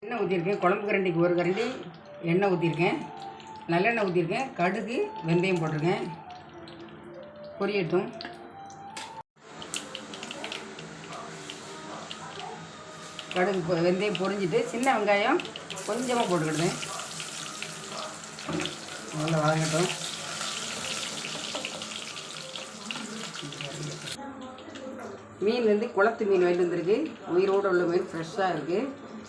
எண்ணெய் ஊற்றிருக்கேன். குழம்பு கரண்டிக்கு ஒரு கரண்டி எண்ணெய் ஊற்றிருக்கேன். நல்லெண்ணெய் ஊற்றிருக்கேன். கடுகு வெந்தயம் போட்டிருக்கேன். பொரியட்டும். கடுகு வெந்தயம் பொரிஞ்சிட்டு சின்ன வெங்காயம் கொஞ்சமாக போட்டுக்கிடுவேன். நல்லா வதங்கட்டும். மீன் வந்து குளத்து மீன் வாங்கிட்டு வந்துருக்கு. உயிரோடு உள்ள மீன் ஃப்ரெஷ்ஷாக இருக்குது.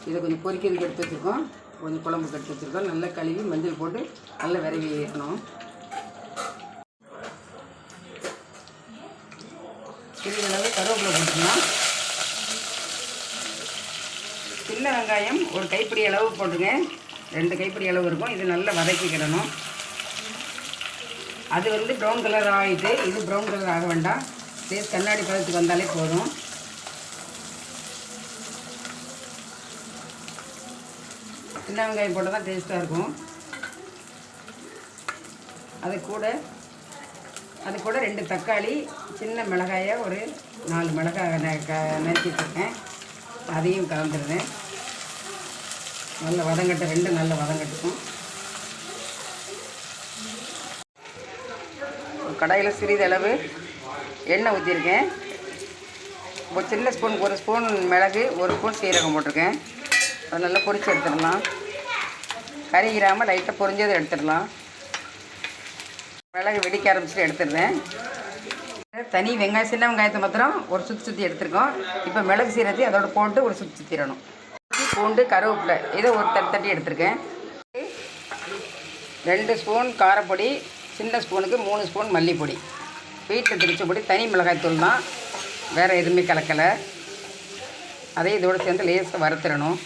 இதை கொஞ்சம் பொரிக்கிறதுக்கு எடுத்து வச்சுருக்கோம். கொஞ்சம் குழம்புக்கு எடுத்து வச்சுருக்கோம். நல்லா கழுவி மஞ்சள் போட்டு நல்லா விரவி ஏற்றணும். சிறிதளவு கருவேப்பிலை போட்டுக்கலாம். சின்ன வெங்காயம் ஒரு கைப்பிடி அளவு போட்டுங்க. 2 கைப்பிடி அளவு இருக்கும். இது நல்லா வதக்கிக்கிடணும். அது வந்து ப்ரௌன் கலர் ஆகிட்டு இது ப்ரௌன் கலர் ஆக வேண்டாம். டேஸ்ட் கண்ணாடி பழத்துக்கு வந்தாலே போதும். சின்ன வெங்காயம் போட்டால் தான் டேஸ்ட்டாக இருக்கும். அது கூட 2 தக்காளி, சின்ன மிளகாயை ஒரு 4 மிளகாய் நறுக்கி வச்சுருக்கேன். அதையும் கலந்துடுறேன். நல்லா வதங்கட்டும். 2 நல்லா வதங்கட்டும். கடாயில் சிறிதளவு எண்ணெய் ஊற்றிருக்கேன். ஒரு சின்ன ஸ்பூன் 1 ஸ்பூன் மிளகு, 1 ஸ்பூன் சீரகம் போட்டிருக்கேன். அது நல்லா பொரித்து எடுத்துடலாம். கறியிடாமல் லைட்டாக பொரிஞ்சதை எடுத்துடலாம். மிளகு வெடிக்க ஆரம்பிச்சுட்டு எடுத்துடுறேன். தனி வெங்காயம், சின்ன வெங்காயத்தை மாத்திரம் ஒரு சுற்றி எடுத்துருக்கோம். இப்போ மிளகு சீரகத்தை அதோட போட்டு ஒரு சுற்றிடணும். பூண்டு, கருவேப்பிலை இதை ஒரு தட்டி எடுத்துருக்கேன். 2 ஸ்பூன் காரப்பொடி, சின்ன ஸ்பூனுக்கு 3 ஸ்பூன் மல்லிப்பொடி, வீட்டில் திரிச்ச பொடி, தனி மிளகாய்த்தூள் தான், வேறு எதுவுமே கலக்கலை. அதையும் இதோடு சேர்ந்து லேசாக வறுத்துடணும்.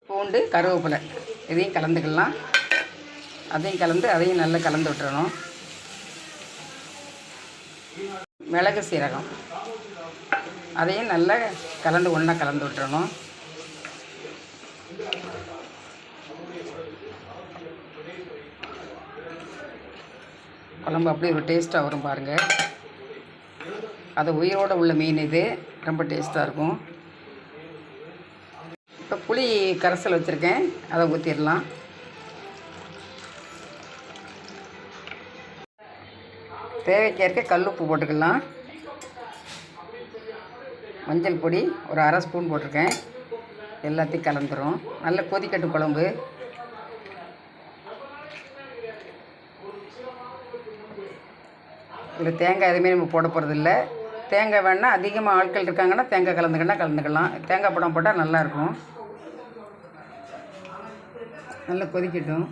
பூண்டு, கருவேப்பிலை இதையும் கலந்துக்கலாம். அதையும் கலந்து அதையும் நல்லா கலந்து விட்டுறணும். மிளகு சீரகம் அதையும் நல்லா ஒன்றா கலந்து விட்டுறணும். குழம்பு அப்படியே ஒரு டேஸ்ட்டாக வரும் பாருங்கள். அது உயிரோடு உள்ள மீன், இது ரொம்ப டேஸ்ட்டாக இருக்கும். இப்போ புளி கரைசல் வச்சுருக்கேன். அதை ஊற்றிடலாம். தேவைக்கேற்க கல்லுப்பு போட்டுக்கலாம். மஞ்சள் பொடி ஒரு 1/2 ஸ்பூன் போட்டிருக்கேன். எல்லாத்தையும் கலந்துரும். நல்லா கொதிக்கட்டும் குழம்பு. இதில் தேங்காய் எதுவுமே நம்ம போட போகிறதில்ல. தேங்காய் வேணால் அதிகமாக ஆட்கள் இருக்காங்கன்னா தேங்காய் கலந்துக்கலாம். தேங்காய் படம் போட்டால் நல்லாயிருக்கும். நல்லா கொதிக்கட்டும்.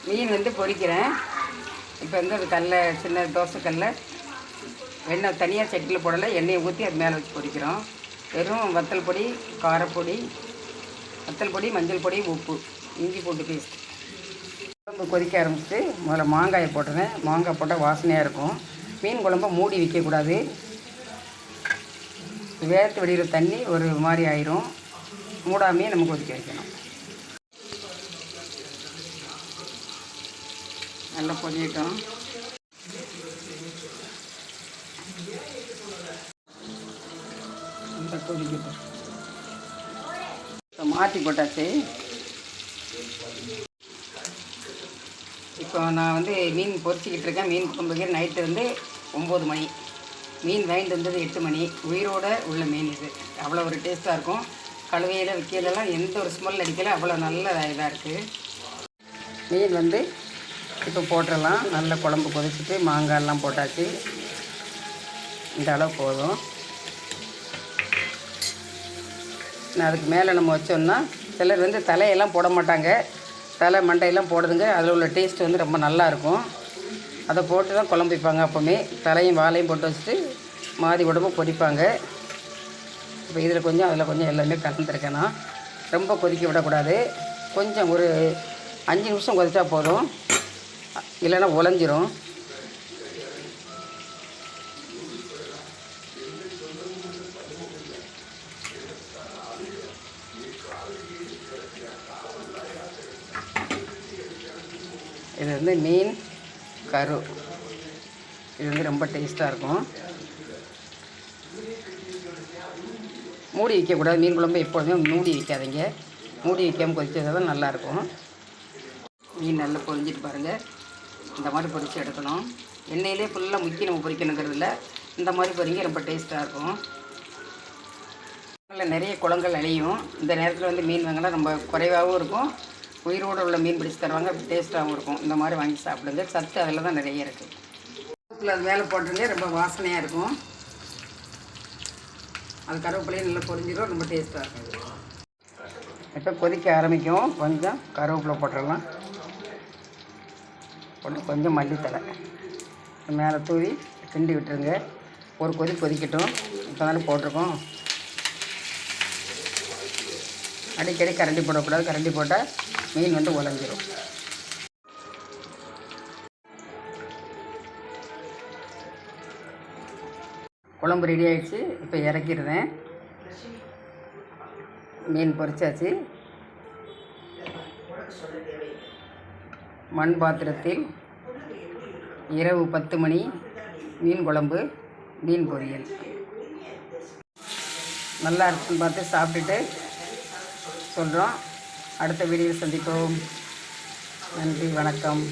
மீன் வந்து பொரிக்கிறேன். இப்போ வந்து அது சின்ன தோசை எண்ணெய் தனியாக சட்டியில் போடலை. எண்ணெயை ஊற்றி அது மேலே வச்சு பொரிக்கிறோம். வெறும் வத்தல் பொடி, காரப்பொடி, வத்தல் பொடி, மஞ்சள் பொடி, உப்பு, இஞ்சி பூண்டு பேஸ்ட். குழம்பு கொதிக்க ஆரம்பிச்சு முதல்ல மாங்காயை போட்டுறேன். மாங்காய் போட்டால் வாசனையாக இருக்கும். மீன் குழம்பை மூடி வைக்கக்கூடாது. வேர்த்து வடிகிற தண்ணி ஒரு மாதிரி ஆயிரும். மூடாமையே நம்ம கொதிக்க வைக்கணும். நல்லா பொரியட்டும். கொதிக்கட்டும். இப்போ மாற்றி போட்டாச்சு. இப்போ நான் வந்து மீன் பொரிச்சிக்கிட்டு இருக்கேன். மீன் குழம்புக்கு நைட்டு வந்து 9 மணி. மீன் வாங்கிட்டு வந்தது 8 மணி. உயிரோடு உள்ள மீன் இது. அவ்வளோ ஒரு டேஸ்ட்டாக இருக்கும். கழுவையில் வைக்கிறதெல்லாம் எந்த ஒரு ஸ்மெல் அடிக்கலை. அவ்வளோ நல்ல இதாக இருக்குது. மீன் வந்து இப்போ போட்டுடலாம். நல்ல குழம்பு கொதிச்சுட்டு மாங்காயெல்லாம் போட்டாச்சு. இந்த அளவு போதும். அதுக்கு மேலே நம்ம வச்சோம்னா சிலர் வந்து தலையெல்லாம் போட மாட்டாங்க. தலை மண்டையெல்லாம் போடுதுங்க. அதில் உள்ள டேஸ்ட் வந்து ரொம்ப நல்லாயிருக்கும். அதை போட்டு தான் குழம்பு வைப்பாங்க. அப்போவுமே தலையும் வாழையும் போட்டு வச்சுட்டு மாதி உடம்பு பொரிப்பாங்க. இப்போ இதில் கொஞ்சம் அதில் கொஞ்சம் எல்லாமே கலந்துருக்கேன். நான் ரொம்ப கொதிக்க விடக்கூடாது. கொஞ்சம் ஒரு 5 நிமிஷம் கொதிச்சா போதும். இல்லைன்னா உலஞ்சிரும். இது வந்து மீன் கரு. இது வந்து ரொம்ப டேஸ்ட்டாக இருக்கும். மூடி வைக்கக்கூடாது. மீன் குழம்பு எப்பொழுதுமே மூடி வைக்காதீங்க. மூடி வைக்காமல் கொதிச்சது தான் நல்லாயிருக்கும். மீன் நல்லா பொரிஞ்சிட்டு பாருங்கள். இந்த மாதிரி பொரித்து எடுக்கணும். எண்ணெயிலே ஃபுல்லாக முக்கி நம்ம பொரிக்கணுங்கிறதுல இந்த மாதிரி பொரிங்க ரொம்ப டேஸ்ட்டாக இருக்கும். அதில் நிறைய குளங்கள் அழியும். இந்த நேரத்தில் வந்து மீன் வாங்கினா ரொம்ப குறைவாகவும் இருக்கும். உயிரோடு உள்ள மீன் பிடிச்சி தருவாங்க. டேஸ்ட்டாகவும் இருக்கும். இந்த மாதிரி வாங்கி சாப்பிடுங்க. சத்து அதில் தான் நிறைய இருக்குது. அது மேலே போட்டுருங்க. ரொம்ப வாசனையாக இருக்கும். அது கருவேப்பிலையும் நல்லா பொரிஞ்சிடும். ரொம்ப டேஸ்ட்டாக இருக்கும். இப்போ கொதிக்க ஆரம்பிக்கும். கொஞ்சம் கருவேப்பிலை போட்டுடலாம். போட்டு கொஞ்சம் மல்லித்தலை மேலே தூவி கிண்டி விட்டுருங்க. ஒரு கொதிக்கட்டும். இப்போ தானே போட்டிருக்கோம். அடிக்கடி கரண்டி போடக்கூடாது. கரண்டி போட்டால் மீன் வந்து உலஞ்சிரும். குழம்பு ரெடி ஆகிடுச்சு. இப்போ இறக்கிடுறேன். மீன் பொரிச்சாச்சு. மண் பாத்திரத்தில் இரவு 10 மணி மீன் குழம்பு, மீன் பொரியல். நல்லா இருக்குன்னு பார்த்து சாப்பிட்டுட்டு சொல்கிறோம். அடுத்த வீடியோவில் சந்திப்போம். நன்றி, வணக்கம்.